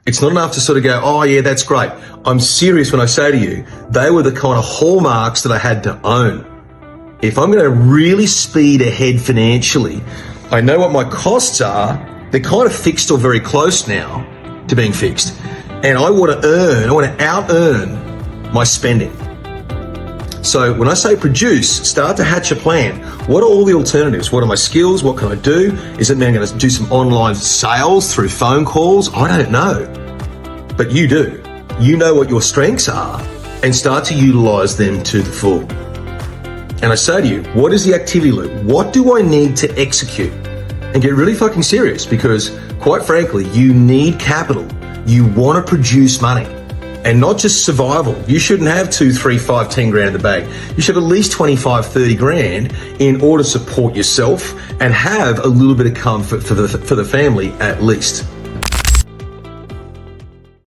It's not enough to sort of go, oh yeah, that's great. I'm serious when I say to you, they were the kind of hallmarks that I had to own. If I'm going to really speed ahead financially, I know what my costs are. They're kind of fixed or very close now to being fixed. And I want to out-earn my spending. So when I say produce, start to hatch a plan. What are all the alternatives? What are my skills? What can I do? Is it me going to do some online sales through phone calls? I don't know. But you do. You know what your strengths are and start to utilize them to the full. And I say to you, what is the activity loop? What do I need to execute? And get really fucking serious, because quite frankly, you need capital. You want to produce money. And not just survival. You shouldn't have 2, 3, 5, 10 grand in the bank. You should have at least 25, 30 grand in order to support yourself and have a little bit of comfort for the family at least.